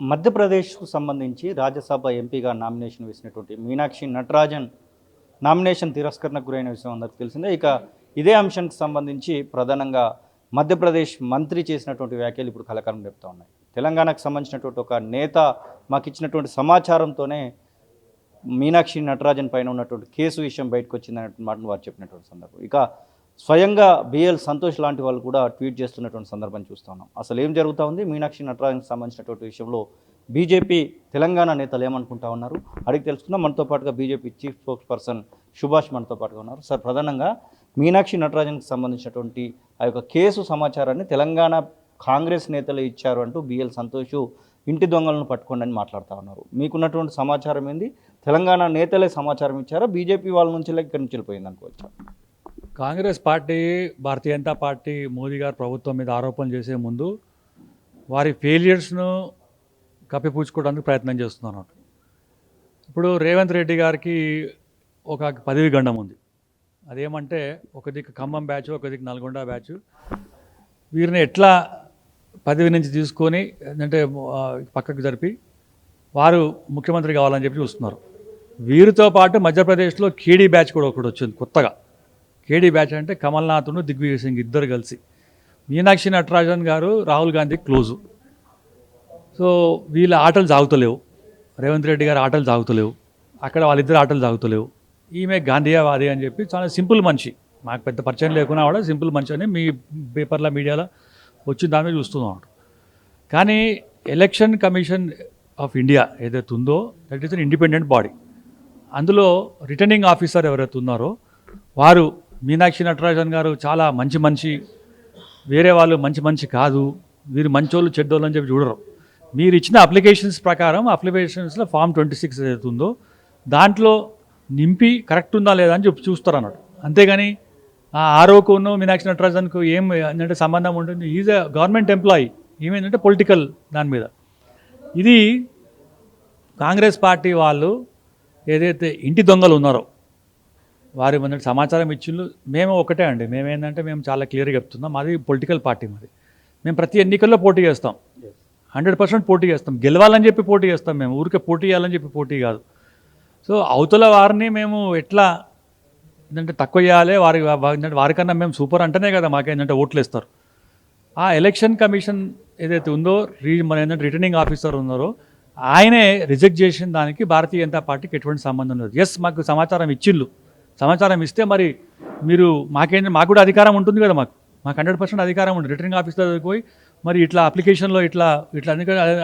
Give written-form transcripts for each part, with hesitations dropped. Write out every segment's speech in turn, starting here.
మధ్యప్రదేశ్కు సంబంధించి రాజ్యసభ ఎంపీగా నామినేషన్ వేసినటువంటి మీనాక్షి నటరాజన్ నామినేషన్ తిరస్కరణకు గురైన విషయం అందరికీ తెలిసిందే. ఇక ఇదే అంశానికి సంబంధించి ప్రధానంగా మధ్యప్రదేశ్ మంత్రి చేసినటువంటి వ్యాఖ్యలు ఇప్పుడు కలకలం రేపుతూ ఉన్నాయి. తెలంగాణకు సంబంధించినటువంటి ఒక నేత మాకు ఇచ్చినటువంటి సమాచారంతోనే మీనాక్షి నటరాజన్ పైన ఉన్నటువంటి కేసు విషయం బయటకు వచ్చిందనేటువంటి మాటను వారు చెప్పినటువంటి సందర్భం. ఇక స్వయంగా బిఎల్ సంతోష్ లాంటి వాళ్ళు కూడా ట్వీట్ చేస్తున్నటువంటి సందర్భం చూస్తున్నాం. అసలు ఏం జరుగుతూ ఉంది, మీనాక్షి నటరాజన్కి సంబంధించినటువంటి విషయంలో బీజేపీ తెలంగాణ నేతలు ఏమనుకుంటా ఉన్నారు అడిగి తెలుసుకుందాం. మనతో పాటుగా BJP chief spokes person Subhash మనతో పాటుగా ఉన్నారు. సార్, ప్రధానంగా మీనాక్షి నటరాజన్కి సంబంధించినటువంటి ఆ యొక్క కేసు సమాచారాన్ని తెలంగాణ కాంగ్రెస్ నేతలు ఇచ్చారు అంటూ బిఎల్ సంతోష్ ఇంటి దొంగలను పట్టుకోండి అని మాట్లాడుతూ ఉన్నారు. మీకున్నటువంటి సమాచారం ఏంది? తెలంగాణ నేతలే సమాచారం ఇచ్చారా, బీజేపీ వాళ్ళ నుంచి ఇక్కడి నుంచి వెళ్ళిపోయింది అనుకోవచ్చా? కాంగ్రెస్ పార్టీ, భారతీయ జనతా పార్టీ మోదీ గారు ప్రభుత్వం మీద ఆరోపణలు చేసే ముందు వారి ఫెయిలియర్స్ను కప్పిపుచ్చుకోవడానికి ప్రయత్నం చేస్తున్నారు. ఇప్పుడు రేవంత్ రెడ్డి గారికి ఒక పదవి గండం ఉంది. అదేమంటే ఒక దిక్కు ఖమ్మం బ్యాచ్, ఒక దిక్కు నల్గొండ బ్యాచ్. వీరిని ఎట్లా పదవి నుంచి తీసుకొని అంటే పక్కకు జరిపి వారు ముఖ్యమంత్రి కావాలని చెప్పి చూస్తున్నారు. వీరితో పాటు మధ్యప్రదేశ్లో కేడీ బ్యాచ్ కూడా ఒకటి వచ్చింది కొత్తగా. కేడీ బ్యాచ్ అంటే కమల్నాథ్ను దిగ్విజయ్ సింగ్ ఇద్దరు కలిసి. మీనాక్షి నటరాజన్ గారు రాహుల్ గాంధీ క్లోజు. సో వీళ్ళ ఆటలు సాగుతలేవు, రేవంత్ రెడ్డి గారి ఆటలు సాగుతలేవు, అక్కడ వాళ్ళిద్దరు ఆటలు సాగుతలేవు. ఈమె గాంధీయవాది అని చెప్పి చాలా సింపుల్ మనిషి, మాకు పెద్ద పరిచయం లేకున్నా కూడా సింపుల్ మనిషి అని మీ పేపర్ల మీడియాలో వచ్చి దాని మీద చూస్తున్నాం. కానీ ఎలక్షన్ కమిషన్ ఆఫ్ ఇండియా ఏదైతే ఉందో that is an independent body. అందులో రిటర్నింగ్ ఆఫీసర్ ఎవరైతే ఉన్నారో వారు మీనాక్షి నటరాజన్ గారు చాలా మంచి మనిషి, వేరే వాళ్ళు మంచి మనిషి కాదు, వీరు మంచోళ్ళు చెడ్డోళ్ళు అని చెప్పి చూడరు. మీరు ఇచ్చిన అప్లికేషన్స్ ప్రకారం అప్లికేషన్స్లో ఫామ్ 26 ఏదైతే ఉందో దాంట్లో నింపి కరెక్ట్ ఉందా లేదా అని చెప్పి చూస్తారు అన్నట్టు. అంతేగాని ఆ ఆరోకును మీనాక్షి నటరాజన్కు ఏం అంటే సంబంధం ఉంటుంది? ఈజ్ ఎ గవర్నమెంట్ ఎంప్లాయీ, ఏమేంటంటే పొలిటికల్ దాని మీద. ఇది కాంగ్రెస్ పార్టీ వాళ్ళు ఏదైతే ఇంటి దొంగలు ఉన్నారో వారి మన సమాచారం ఇచ్చిండ్రు. మేము ఒకటే అండి, మేమేంటంటే మేము చాలా క్లియర్గా చెప్తున్నాం, మాది పొలిటికల్ పార్టీ. మేము ప్రతి ఎన్నికల్లో పోటీ చేస్తాం, 100% పోటీ చేస్తాం, గెలవాలని చెప్పి పోటీ చేస్తాం. మేము ఊరికే పోటీ చేయాలని చెప్పి పోటీ కాదు. సో అవతల వారిని మేము ఎట్లా ఏంటంటే తక్కువ చేయాలి, వారికన్నా మేము సూపర్ అంటేనే కదా మాకేంటంటే ఓట్లు ఇస్తారు. ఆ ఎలక్షన్ కమిషన్ ఏదైతే ఉందో మన ఏంటంటే రిటర్నింగ్ ఆఫీసర్ ఉన్నారో ఆయనే రిజెక్ట్ చేసిన దానికి భారతీయ జనతా పార్టీకి ఎటువంటి సంబంధం లేదు. ఎస్, మాకు సమాచారం ఇచ్చిళ్ళు, సమాచారం ఇస్తే మరి మీరు మాకు కూడా అధికారం ఉంటుంది కదా, మాకు 100% అధికారం ఉంటుంది. రిటర్నింగ్ ఆఫీసర్ దగ్గరికి పోయి మరి ఇట్లా అప్లికేషన్లో ఇట్లా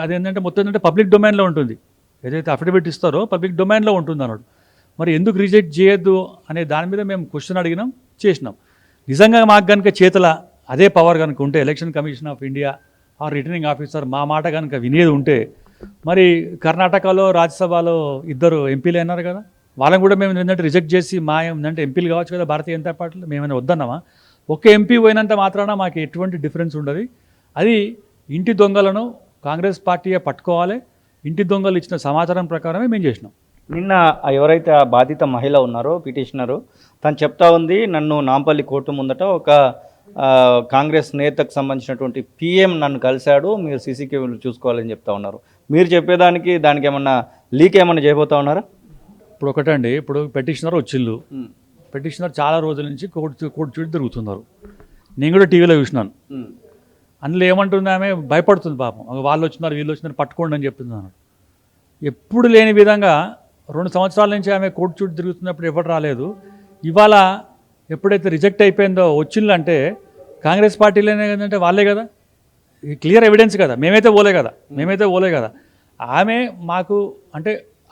అదేంటంటే మొత్తం ఏంటంటే పబ్లిక్ డొమైన్లో ఉంటుంది. ఏదైతే అఫిడవిట్ ఇస్తారో పబ్లిక్ డొమైన్లో ఉంటుంది అన్నాడు. మరి ఎందుకు రిజెక్ట్ చేయొద్దు అనే దాని మీద మేము క్వశ్చన్ అడిగినాం, చేసినాం. నిజంగా మాకు కనుక చేతుల అదే పవర్ కనుక ఉంటే ఎలక్షన్ కమిషన్ ఆఫ్ ఇండియా ఆ రిటర్నింగ్ ఆఫీసర్ మా మాట కనుక వినేది ఉంటే మరి కర్ణాటకలో రాజ్యసభలో 2 ఎంపీలు అయినారు కదా, వాళ్ళని కూడా మేము ఏంటంటే రిజెక్ట్ చేసి మా ఏంటంటే ఎంపీలు కావచ్చు కదా భారతీయ జనతా పార్టీలో. మేమైనా వద్దన్నామా? ఒక్క ఎంపీ పోయినంత మాత్రాన మాకు ఎటువంటి డిఫరెన్స్ ఉండదు. అది ఇంటి దొంగలను కాంగ్రెస్ పార్టీయే పట్టుకోవాలి. ఇంటి దొంగలు ఇచ్చిన సమాచారం ప్రకారమే మేము చేసినాం. నిన్న ఎవరైతే ఆ బాధిత మహిళ ఉన్నారో పిటిషనరు తను చెప్తా ఉంది, నన్ను నాంపల్లి కోర్టు ముందట ఒక కాంగ్రెస్ నేతకు సంబంధించినటువంటి పిఎం నన్ను కలిశాడు, మీరు సీసీ కెమెరాలు చూసుకోవాలని చెప్తా ఉన్నారు. మీరు చెప్పేదానికి దానికి ఏమన్నా లీక్ ఏమన్నా చేయబోతా ఉన్నారా? ఇప్పుడు ఒకటండి, ఇప్పుడు పెటిషనర్ వచ్చిళ్ళు, పెటిషనర్ చాలా రోజుల నుంచి కోర్టు చుట్టూ తిరుగుతున్నారు. నేను కూడా టీవీలో చూసినాను. అందులో ఏమంటుంది, ఆమె భయపడుతుంది పాపం. వాళ్ళు వచ్చినారు వీళ్ళు వచ్చినారు పట్టుకోండి అని చెప్తున్నాను. ఎప్పుడు లేని విధంగా 2 సంవత్సరాల నుంచి ఆమె కోర్టు చుట్టూ తిరుగుతున్నప్పుడు ఎవరు రాలేదు. ఇవాళ ఎప్పుడైతే రిజెక్ట్ అయిపోయిందో వచ్చిందంటే కాంగ్రెస్ పార్టీలోనే కదంటే వాళ్ళే కదా, క్లియర్ ఎవిడెన్స్ కదా, మేమైతే పోలే కదా. ఆమె మాకు అంటే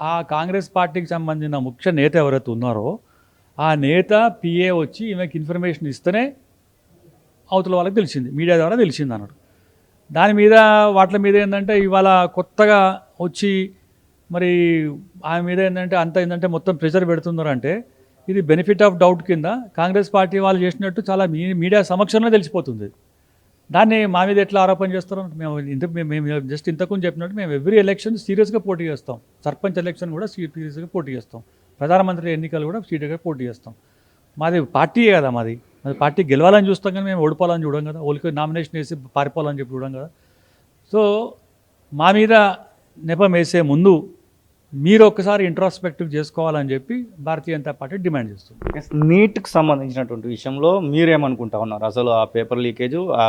ఆ కాంగ్రెస్ పార్టీకి సంబంధించిన ముఖ్య నేత ఎవరైతే ఉన్నారో ఆ నేత పిఏ వచ్చి ఈమెకి ఇన్ఫర్మేషన్ ఇస్తేనే అవతల వాళ్ళకి తెలిసింది, మీడియా ద్వారా తెలిసింది అన్నాడు. దాని మీద వాటి మీద ఏంటంటే ఇవాళ కొత్తగా వచ్చి మరి ఆమె మీద ఏంటంటే అంత ఏంటంటే మొత్తం ప్రెషర్ పెడుతున్నారంటే ఇది బెనిఫిట్ ఆఫ్ డౌట్ కింద కాంగ్రెస్ పార్టీ వాళ్ళు చేసినట్టు చాలా మీడియా సమక్షంలో తెలిసిపోతుంది. దాన్ని మా మీద ఎట్లా ఆరోపణ చేస్తారో మేము జస్ట్ ఇంతకుముందు చెప్పినట్టు మేము ఎవ్రీ ఎలక్షన్ సీరియస్గా పోటీ చేస్తాం. సర్పంచ్ ఎలక్షన్ కూడా సీరియస్గా పోటీ చేస్తాం. ప్రధానమంత్రి ఎన్నికలు కూడా సీరియస్గా పోటీ చేస్తాం. మాది పార్టీయే కదా, మాది పార్టీ గెలవాలని చూస్తాం కానీ మేము ఓడిపోవాలని చూడం కదా, ఓలికి నామినేషన్ వేసి పారిపోవాలని చెప్పి చూడం కదా. సో మా మీద నెపం వేసే ముందు మీరు ఒక్కసారి ఇంట్రాస్పెక్టివ్ చేసుకోవాలని చెప్పి భారతీయ జనతా పార్టీ డిమాండ్ చేస్తుంది. నీట్కి సంబంధించినటువంటి విషయంలో మీరేమనుకుంటా ఉన్నారు? అసలు ఆ పేపర్ లీకేజు, ఆ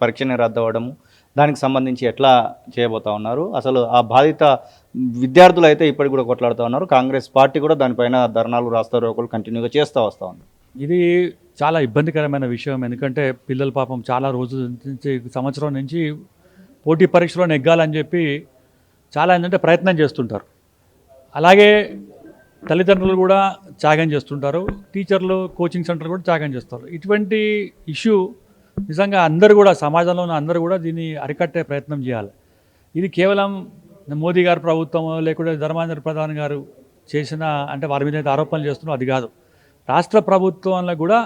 పరీక్షని రద్దు అవ్వడము, దానికి సంబంధించి ఎట్లా చేయబోతా ఉన్నారు? అసలు ఆ బాధిత విద్యార్థులు అయితే ఇప్పటికి కూడా కొట్లాడుతూ ఉన్నారు. కాంగ్రెస్ పార్టీ కూడా దానిపైన ధర్నాలు, రాస్తారోకోలు కంటిన్యూగా చేస్తూ వస్తూ ఉంది. ఇది చాలా ఇబ్బందికరమైన విషయం. ఎందుకంటే పిల్లలు పాపం చాలా రోజుల నుంచి, సంవత్సరం నుంచి పోటీ పరీక్షలో నెగ్గాలని చెప్పి చాలా ఏంటంటే ప్రయత్నం చేస్తుంటారు. అలాగే తల్లిదండ్రులు కూడా త్యాగం చేస్తుంటారు, టీచర్లు, కోచింగ్ సెంటర్లు కూడా త్యాగం చేస్తారు. ఇటువంటి ఇష్యూ నిజంగా అందరూ కూడా, సమాజంలో ఉన్న అందరూ కూడా దీన్ని అరికట్టే ప్రయత్నం చేయాలి. ఇది కేవలం మోదీ గారి ప్రభుత్వం లేకుంటే ధర్మేంద్ర ప్రధాన్ గారు చేసిన, అంటే వారి మీద అయితే ఆరోపణలు చేస్తున్నారో అది కాదు, రాష్ట్ర ప్రభుత్వంలో కూడా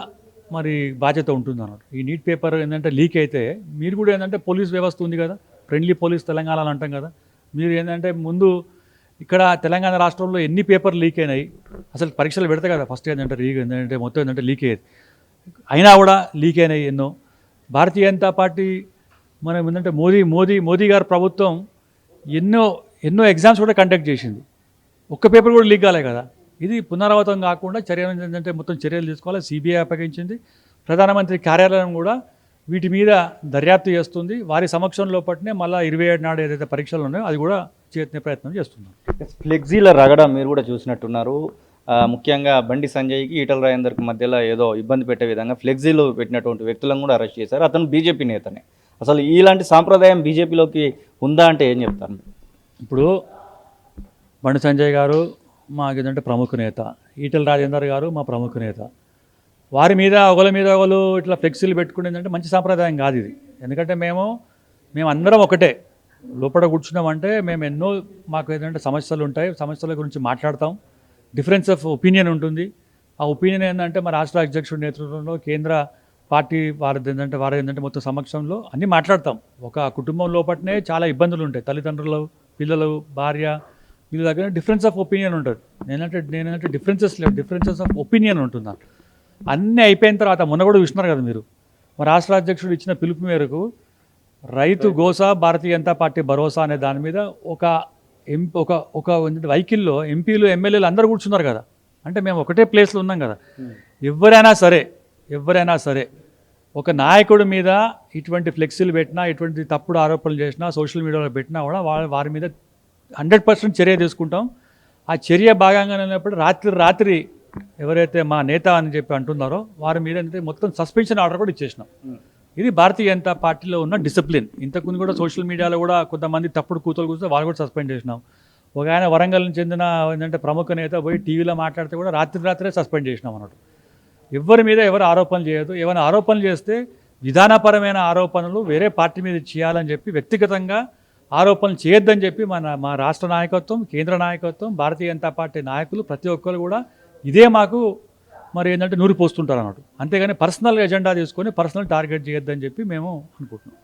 మరి బాధ్యత ఉంటుంది అన్నమాట. ఈ నీట్ పేపర్ ఏంటంటే లీక్ అయితే మీరు కూడా ఏంటంటే పోలీస్ వ్యవస్థ ఉంది కదా, ఫ్రెండ్లీ పోలీస్ తెలంగాణలో అంటాం కదా, మీరు ఏంటంటే ముందు ఇక్కడ తెలంగాణ రాష్ట్రంలో ఎన్ని పేపర్లు లీక్ అయినాయి, అసలు పరీక్షలు పెడతాయి కదా ఫస్ట్ ఏంటంటే ఏంటంటే మొత్తం ఏంటంటే లీక్ అయ్యేది, అయినా కూడా లీక్ అయినాయి ఎన్నో. భారతీయ జనతా పార్టీ మనం ఏంటంటే మోదీ గారి ప్రభుత్వం ఎన్నో ఎగ్జామ్స్ కూడా కండక్ట్ చేసింది, ఒక్క పేపర్ కూడా లీక్ కాలే కదా. ఇది పునరావృతం కాకుండా చర్యలు ఏంటంటే మొత్తం చర్యలు తీసుకోవాలి. సిబిఐ అప్పగించింది, ప్రధానమంత్రి కార్యాలయం కూడా వీటి మీద దర్యాప్తు చేస్తుంది. వారి సమక్షంలో పట్టినే మళ్ళీ 27 నాడు ఏదైతే పరీక్షలు ఉన్నాయో అది కూడా చేసే ప్రయత్నం చేస్తున్నారు. ఫ్లెక్సీల రగడ మీరు కూడా చూసినట్టున్నారు. ముఖ్యంగా బండి సంజయ్కి, ఈటల రాజేందర్కి మధ్యలో ఏదో ఇబ్బంది పెట్టే విధంగా ఫ్లెక్సీలు పెట్టినటువంటి వ్యక్తులను కూడా అరెస్ట్ చేశారు. అతను బీజేపీ నేతనే. అసలు ఇలాంటి సాంప్రదాయం బీజేపీలోకి ఉందా అంటే ఏం చెప్తారు? ఇప్పుడు బండి సంజయ్ గారు మాకు ఏంటంటే ప్రముఖ నేత, ఈటల రాజేందర్ గారు మా ప్రముఖ నేత. వారి మీద ఒకరి మీద ఒకరు ఇట్లా ఫ్లెక్సీలు పెట్టుకునేదంటే మంచి సాంప్రదాయం కాదు ఇది. ఎందుకంటే మేము అందరం ఒకటే లోపల కూర్చున్నామంటే మేము మాకు ఏంటంటే సమస్యలు ఉంటాయి, సమస్యల గురించి మాట్లాడతాం, డిఫరెన్స్ ఆఫ్ ఒపీనియన్ ఉంటుంది. ఆ ఒపీనియన్ ఏంటంటే మా రాష్ట్ర అధ్యక్షుడి నేతృత్వంలో కేంద్ర పార్టీ వారి ఏంటంటే మొత్తం సమక్షంలో అన్నీ మాట్లాడతాం. ఒక కుటుంబం లోపలనే చాలా ఇబ్బందులు ఉంటాయి, తల్లిదండ్రులు, పిల్లలు, భార్య, వీళ్ళ దగ్గర డిఫరెన్స్ ఆఫ్ ఒపీనియన్ ఉంటుంది. నేనంటే డిఫరెన్సెస్ ఆఫ్ ఒపీనియన్ ఉంటుంది. అన్నీ అయిపోయిన తర్వాత మొన్న కూడా చూసినారు కదా మీరు, మా రాష్ట్ర అధ్యక్షుడు ఇచ్చిన పిలుపు మేరకు రైతు గోసా భారతీయ జనతా పార్టీ భరోసా అనే దాని మీద ఒక వెహికల్లో ఎంపీలు, ఎమ్మెల్యేలు అందరూ కూర్చున్నారు కదా. అంటే మేము ఒకటే ప్లేస్లో ఉన్నాం కదా. ఎవరైనా సరే ఒక నాయకుడి మీద ఇటువంటి ఫ్లెక్సీలు పెట్టినా, ఇటువంటి తప్పుడు ఆరోపణలు చేసినా, సోషల్ మీడియాలో పెట్టినా కూడా వారి మీద 100% చర్య తీసుకుంటాం. ఆ చర్య భాగంగానే ఉన్నప్పుడు రాత్రి ఎవరైతే మా నేత అని చెప్పి అంటున్నారో వారి మీద మొత్తం సస్పెన్షన్ ఆర్డర్ కూడా ఇచ్చేసినాం. ఇది భారతీయ జనతా పార్టీలో ఉన్న డిసిప్లిన్. ఇంతకుముందు కూడా సోషల్ మీడియాలో కూడా కొంతమంది తప్పుడు కూతురు కూర్చొని వాళ్ళు కూడా సస్పెండ్ చేసినాం. ఒక ఆయన వరంగల్ నుంచి చెందిన ఏంటంటే ప్రముఖ నేత పోయి టీవీలో మాట్లాడితే కూడా రాత్రే సస్పెండ్ చేసినాం అన్నట్టు. ఎవరి మీద ఎవరు ఆరోపణలు చేయదు. ఏమైనా ఆరోపణలు చేస్తే విధానపరమైన ఆరోపణలు వేరే పార్టీ మీద చేయాలని చెప్పి, వ్యక్తిగతంగా ఆరోపణలు చేయొద్దని చెప్పి మా రాష్ట్ర నాయకత్వం, కేంద్ర నాయకత్వం, భారతీయ జనతా పార్టీ నాయకులు ప్రతి ఒక్కరు కూడా ఇదే మాకు మరి ఏంటంటే నూరి పోస్తుంటారు అన్నట్టు. అంతేగాని పర్సనల్ ఎజెండా తీసుకొని పర్సనల్ టార్గెట్ చేయొద్దని చెప్పి మేము అనుకుంటున్నాం.